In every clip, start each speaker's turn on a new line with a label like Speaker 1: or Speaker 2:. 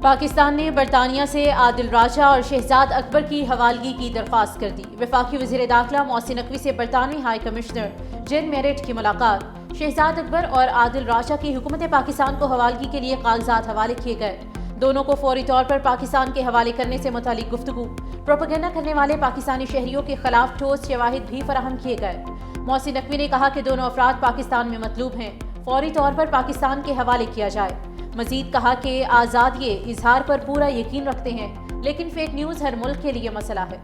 Speaker 1: پاکستان نے برطانیہ سے عادل راجہ اور شہزاد اکبر کی حوالگی کی درخواست کر دی۔ وفاقی وزیر داخلہ محسن نقوی سے برطانوی ہائی کمشنر جین میرٹ کی ملاقات۔ شہزاد اکبر اور عادل راجہ کی حکومت پاکستان کو حوالگی کے لیے کاغذات حوالے کیے گئے۔ دونوں کو فوری طور پر پاکستان کے حوالے کرنے سے متعلق گفتگو۔ پروپیگنڈا کرنے والے پاکستانی شہریوں کے خلاف ٹھوس شواہد بھی فراہم کیے گئے۔ محسن نقوی نے کہا کہ دونوں افراد پاکستان میں مطلوب ہیں، فوری طور پر پاکستان کے حوالے کیا جائے۔ مزید کہا کہ آزادی اظہار پر پورا یقین رکھتے ہیں، لیکن فیک نیوز ہر ملک کے لیے مسئلہ ہے۔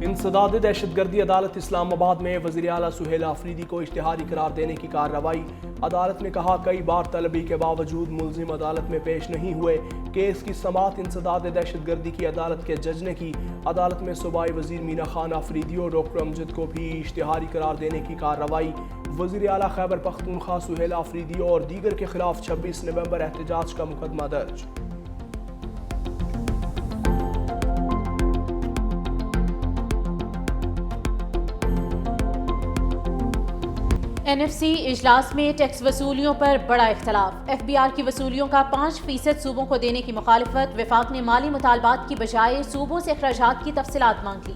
Speaker 2: انسداد دہشت گردی عدالت اسلام آباد میں وزیر اعلیٰ سہیل آفریدی کو اشتہاری قرار دینے کی کارروائی۔ عدالت نے کہا کئی بار طلبی کے باوجود ملزم عدالت میں پیش نہیں ہوئے۔ کیس کی سماعت انسداد دہشت گردی کی عدالت کے جج نے کی۔ عدالت میں صوبائی وزیر مینا خان آفریدی اور ڈاکٹر امجد کو بھی اشتہاری قرار دینے کی کارروائی۔ وزیر اعلیٰ خیبر پختونخوا سہیل آفریدی اور دیگر کے خلاف 26 نومبر احتجاج کا مقدمہ درج۔
Speaker 1: NFC اجلاس میں ٹیکس وصولیوں پر بڑا اختلاف۔ FBR کی وصولیوں کا 5% صوبوں کو دینے کی مخالفت۔ وفاق نے مالی مطالبات کی بجائے صوبوں سے اخراجات کی تفصیلات مانگ لی۔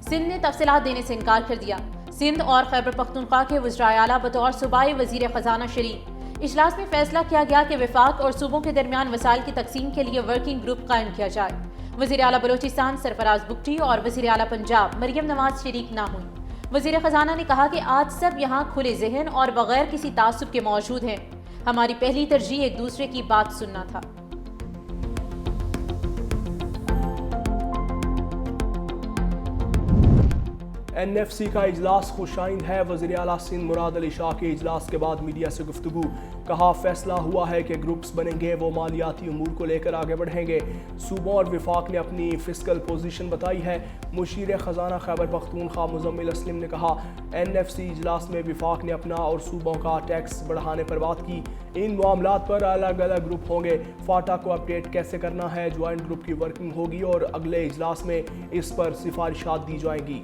Speaker 1: سندھ نے تفصیلات دینے سے انکار کر دیا۔ سندھ اور خیبر پختونخوا کے وزرائے اعلیٰ بطور صوبائی وزیر خزانہ شریک۔ اجلاس میں فیصلہ کیا گیا کہ وفاق اور صوبوں کے درمیان وسائل کی تقسیم کے لیے ورکنگ گروپ قائم کیا جائے۔ وزیر اعلیٰ بلوچستان سرفراز بگٹی اور وزیر اعلیٰ پنجاب مریم نواز شریک نہ ہوئیں۔ وزیر خزانہ نے کہا کہ آج سب یہاں کھلے ذہن اور بغیر کسی تعصب کے موجود ہیں۔ ہماری پہلی ترجیح ایک دوسرے کی بات سننا تھا۔
Speaker 2: NFC کا اجلاس خوش آئند ہے۔ وزیر اعلیٰ سندھ مراد علی شاہ کے اجلاس کے بعد میڈیا سے گفتگو۔ کہا فیصلہ ہوا ہے کہ گروپس بنیں گے، وہ مالیاتی امور کو لے کر آگے بڑھیں گے۔ صوبوں اور وفاق نے اپنی فسکل پوزیشن بتائی ہے۔ مشیر خزانہ خیبر پختونخوا مزمل اسلم نے کہا NFC اجلاس میں وفاق نے اپنا اور صوبوں کا ٹیکس بڑھانے پر بات کی۔ ان معاملات پر الگ الگ گروپ ہوں گے۔ فاٹا کو اپڈیٹ کیسے کرنا ہے، جوائنٹ گروپ کی ورکنگ ہوگی اور اگلے اجلاس میں اس پر سفارشات دی جائیں گی۔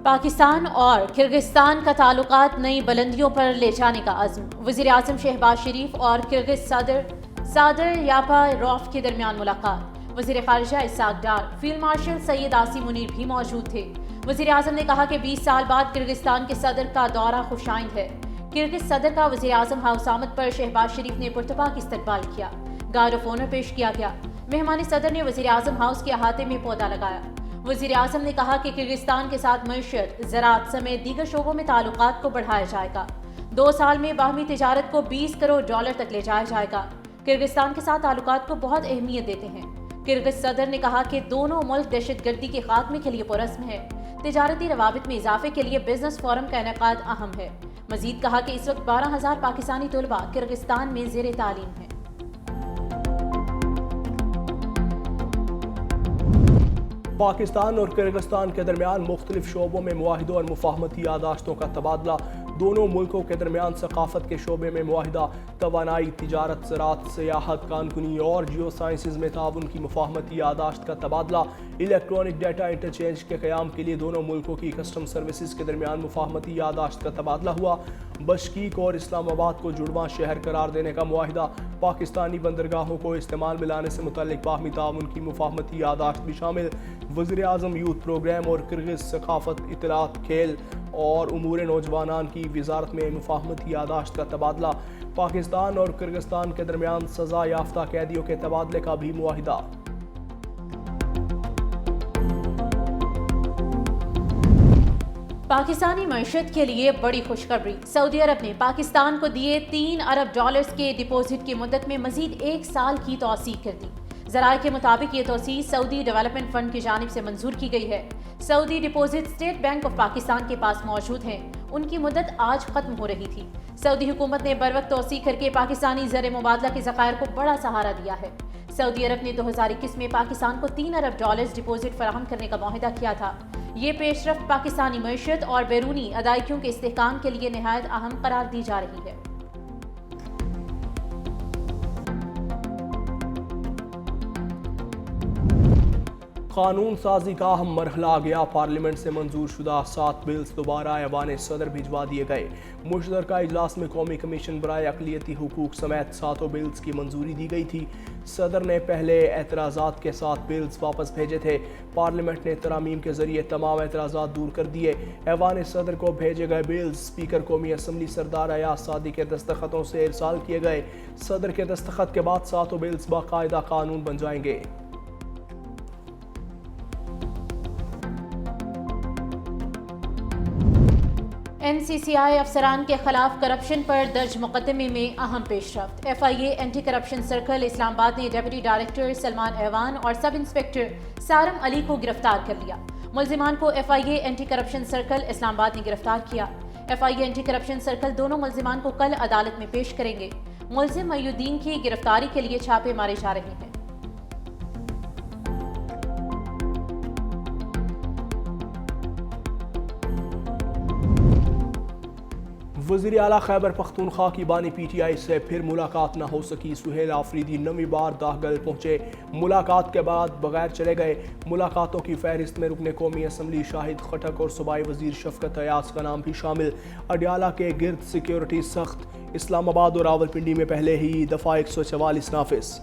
Speaker 1: پاکستان اور کرغزستان کا تعلقات نئی بلندیوں پر لے جانے کا عزم۔ وزیر اعظم شہباز شریف اور کرغز صدر یاپاروف کے درمیان ملاقات۔ وزیر خارجہ اسحاق ڈار، فیلڈ مارشل سید عاصم منیر بھی موجود تھے۔ وزیر اعظم نے کہا کہ 20 سال بعد کرغزستان کے صدر کا دورہ خوش آئند ہے۔ کرغز صدر کا وزیر اعظم ہاؤس آمد پر شہباز شریف نے پرتپاک استقبال کیا۔ گارڈ آف آنر پیش کیا گیا۔ مہمان صدر نے وزیر اعظم ہاؤس کے احاطے میں پودا لگایا۔ وزیر اعظم نے کہا کہ کرغزستان کے ساتھ معیشت، زراعت سمیت دیگر شعبوں میں تعلقات کو بڑھایا جائے گا۔ 2 سال میں باہمی تجارت کو $20 کروڑ تک لے جایا جائے گا۔ کرغزستان کے ساتھ تعلقات کو بہت اہمیت دیتے ہیں۔ کرغز صدر نے کہا کہ دونوں ملک دہشت گردی کے خاتمے کے لیے پرعزم ہیں۔ تجارتی روابط میں اضافے کے لیے بزنس فورم کا انعقاد اہم ہے۔ مزید کہا کہ اس وقت 12,000 پاکستانی طلباء کرغزستان میں زیر تعلیم ہیں۔
Speaker 2: پاکستان اور کرغزستان کے درمیان مختلف شعبوں میں معاہدوں اور مفاہمتی یادداشتوں کا تبادلہ۔ دونوں ملکوں کے درمیان ثقافت کے شعبے میں معاہدہ، توانائی، تجارت، زراعت، سیاحت، کانکنی اور جیو سائنسز میں تعاون کی مفاہمتی یادداشت کا تبادلہ۔ الیکٹرانک ڈیٹا انٹرچینج کے قیام کے لیے دونوں ملکوں کی کسٹم سروسز کے درمیان مفاہمتی یادداشت کا تبادلہ ہوا۔ بشکیک اور اسلام آباد کو جڑواں شہر قرار دینے کا معاہدہ۔ پاکستانی بندرگاہوں کو استعمال میں لانے سے متعلق باہمی تعاون کی مفاہمتی یادداشت بھی شامل۔ وزیر اعظم یوتھ پروگرام اور کرغز ثقافت، اطلاعات، کھیل اور امور نوجوانان کی وزارت میں مفاہمتی یادداشت کا تبادلہ۔ پاکستان اور کرغزستان کے درمیان سزا یافتہ قیدیوں کے تبادلے کا بھی معاہدہ۔
Speaker 1: پاکستانی معیشت کے لیے بڑی خوشخبری۔ سعودی عرب نے پاکستان کو دیے $3 ارب کے ڈپازٹ کی مدت میں مزید 1 سال کی توسیع کر دی۔ ذرائع کے مطابق یہ توسیع سعودی ڈیولپمنٹ فنڈ کی جانب سے منظور کی گئی ہے۔ Saudi deposit State Bank of Pakistan کے پاس موجود ہیں، ان کی مدت آج ختم ہو رہی تھی۔ سعودی حکومت نے بروقت توسیع کر کے پاکستانی زر مبادلہ کے ذخائر کو بڑا سہارا دیا ہے۔ سعودی عرب نے 2021 میں پاکستان کو $3 ارب ڈپازٹ فراہم کرنے کا معاہدہ کیا تھا۔ یہ پیش رفت پاکستانی معیشت اور بیرونی ادائیگیوں کے استحکام کے لیے نہایت اہم قرار دی جا رہی ہے۔
Speaker 2: قانون سازی کا اہم مرحلہ آ گیا، پارلیمنٹ سے منظور شدہ 7 بلز دوبارہ ایوان صدر بھجوا دیے گئے۔ مشترکہ اجلاس میں قومی کمیشن برائے اقلیتی حقوق سمیت 7 بلز کی منظوری دی گئی تھی۔ صدر نے پہلے اعتراضات کے ساتھ بلز واپس بھیجے تھے۔ پارلیمنٹ نے ترامیم کے ذریعے تمام اعتراضات دور کر دیے۔ ایوان صدر کو بھیجے گئے بلز اسپیکر قومی اسمبلی سردار ایاز سعدی کے دستخطوں سے ارسال کیے گئے۔ صدر کے دستخط کے بعد 7 بلز باقاعدہ قانون بن جائیں گے۔
Speaker 1: NCCI افسران کے خلاف کرپشن پر درج مقدمے میں اہم پیش رفت۔ FIA اینٹی کرپشن سرکل اسلام آباد نے ڈپٹی ڈائریکٹر سلمان ایوان اور سب انسپکٹر سارم علی کو گرفتار کر لیا۔ ملزمان کو FIA اینٹی کرپشن سرکل اسلام آباد نے گرفتار کیا۔ FIA اینٹی کرپشن سرکل دونوں ملزمان کو کل عدالت میں پیش کریں گے۔ ملزم محی الدین کی گرفتاری کے لیے چھاپے مارے جا رہے ہیں۔
Speaker 2: وزیر اعلیٰ خیبر پختونخوا کی بانی PTI سے پھر ملاقات نہ ہو سکی۔ سہیل آفریدی نویں بار داہگل پہنچے، ملاقات کے بعد بغیر چلے گئے۔ ملاقاتوں کی فہرست میں رکن قومی اسمبلی شاہد خٹک اور صوبائی وزیر شفقت ایاز کا نام بھی شامل۔ اڈیالہ کے گرد سیکیورٹی سخت، اسلام آباد اور راولپنڈی میں پہلے ہی دفعہ 144 نافذ۔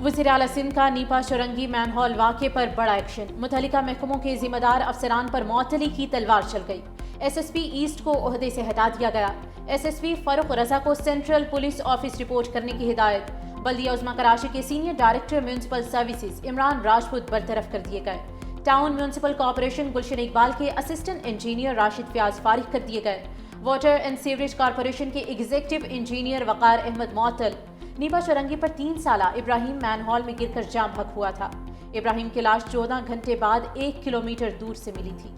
Speaker 1: وزیر اعلیٰ سندھ کا نیپا چورنگی مین ہال واقعے پر بڑا ایکشن، متعلقہ محکموں کے ذمہ دار افسران پر معطلی کی تلوار چل گئی۔ SSP ایسٹ کو عہدے سے ہٹا دیا گیا۔ SSP فاروق رضا کو سینٹرل پولیس آفس رپورٹ کرنے کی ہدایت۔ بلدیہ عظمیٰ کراچی کے senior director municipal services Imran Rajput برطرف کر دیے گئے۔ Town municipal corporation Gulshan Iqbal کے اسسٹنٹ انجینئر راشد فیاض فارغ کر دیے گئے۔ واٹر اینڈ سیوریج کارپوریشن کے ایگزیکٹو انجینئر وقار احمد معطل۔ نیپا چورنگی پر 3 سالہ ابراہیم مین ہال میں گر کر جام بھگ ہوا تھا۔ ابراہیم کی لاش 14 گھنٹے بعد 1 کلومیٹر دور سے ملی تھی۔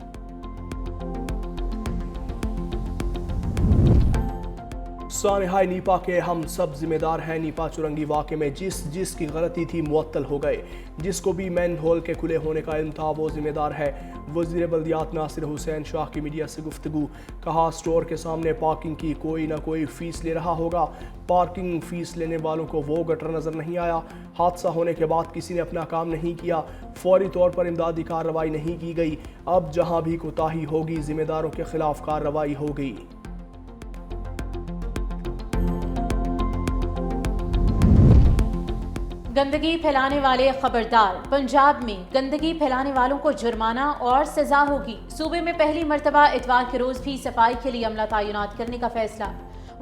Speaker 2: سانحہ نیپا کے ہم سب ذمہ دار ہیں۔ نیپا چورنگی واقعے میں جس کی غلطی تھی معطل ہو گئے۔ جس کو بھی مین ہول کے کھلے ہونے کا علم تھا وہ ذمہ دار ہے۔ وزیر بلدیات ناصر حسین شاہ کی میڈیا سے گفتگو، کہا اسٹور کے سامنے پارکنگ کی کوئی نہ کوئی فیس لے رہا ہوگا۔ پارکنگ فیس لینے والوں کو وہ گٹر نظر نہیں آیا۔ حادثہ ہونے کے بعد کسی نے اپنا کام نہیں کیا، فوری طور پر امدادی کارروائی نہیں کی گئی۔ اب جہاں بھی کوتاہی ہوگی ذمہ داروں کے خلاف کارروائی ہوگی۔
Speaker 1: گندگی پھیلانے والے خبردار، پنجاب میں گندگی پھیلانے والوں کو جرمانہ اور سزا ہوگی۔ صوبے میں پہلی مرتبہ اتوار کے روز بھی صفائی کے لیے عملہ تعینات کرنے کا فیصلہ۔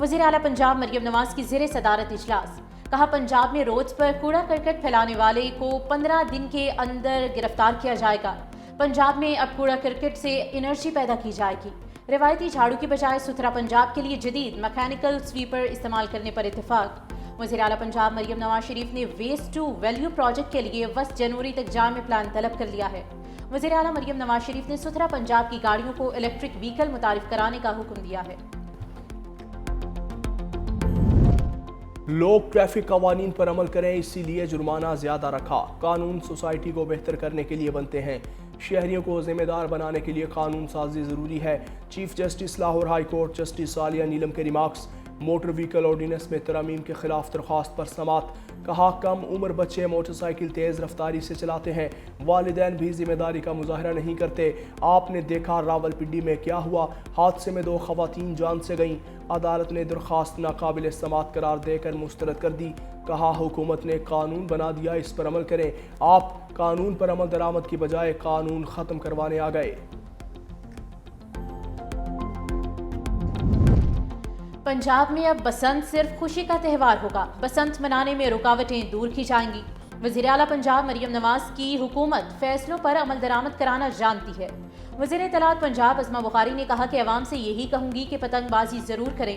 Speaker 1: وزیر اعلیٰ پنجاب مریم نواز کی زیر صدارت اجلاس، کہا پنجاب میں روڈز پر کوڑا کرکٹ پھیلانے والے کو 15 دن کے اندر گرفتار کیا جائے گا۔ پنجاب میں اب کوڑا کرکٹ سے انرجی پیدا کی جائے گی۔ روایتی جھاڑو کی بجائے ستھرا پنجاب کے لیے جدید میکینیکل سویپر استعمال کرنے پر اتفاق۔ وزیر اعلیٰ پنجاب مریم نواز شریف نے ویسٹ ٹو ویلیو پروجیکٹ کے لیے 10 جنوری تک جامع پلان طلب کر لیا ہے۔ وزیر اعلیٰ مریم نواز شریف نے ستھرا پنجاب کی گاڑیوں کو الیکٹرک وہیکل متعارف کرانے کا حکم دیا ہے۔
Speaker 2: لوگ ٹریفک قوانین پر عمل کریں، اسی لیے جرمانہ زیادہ رکھا۔ قانون سوسائٹی کو بہتر کرنے کے لیے بنتے ہیں، شہریوں کو ذمہ دار بنانے کے لیے قانون سازی ضروری ہے۔ Chief justice Lahore High Court justice Aliya Neelam کے ریمارکس۔ موٹر وہیکل آرڈیننس میں ترامیم کے خلاف درخواست پر سماعت، کہا کم عمر بچے موٹر سائیکل تیز رفتاری سے چلاتے ہیں، والدین بھی ذمہ داری کا مظاہرہ نہیں کرتے۔ آپ نے دیکھا راولپنڈی میں کیا ہوا، حادثے میں 2 خواتین جان سے گئیں۔ عدالت نے درخواست ناقابل سماعت قرار دے کر مسترد کر دی، کہا حکومت نے قانون بنا دیا، اس پر عمل کریں۔ آپ قانون پر عمل درآمد کی بجائے قانون ختم کروانے آ گئے۔
Speaker 1: پنجاب میں اب بسنت صرف خوشی کا تہوار ہوگا، بسنت منانے میں رکاوٹیں دور کی جائیں گی۔ وزیر اعلیٰ پنجاب مریم نواز کی حکومت فیصلوں پر عمل درآمد کرانا جانتی ہے۔ وزیر اطلاعات پنجاب عظمیٰ بخاری نے کہا کہ عوام سے یہی کہوں گی کہ پتنگ بازی ضرور کریں،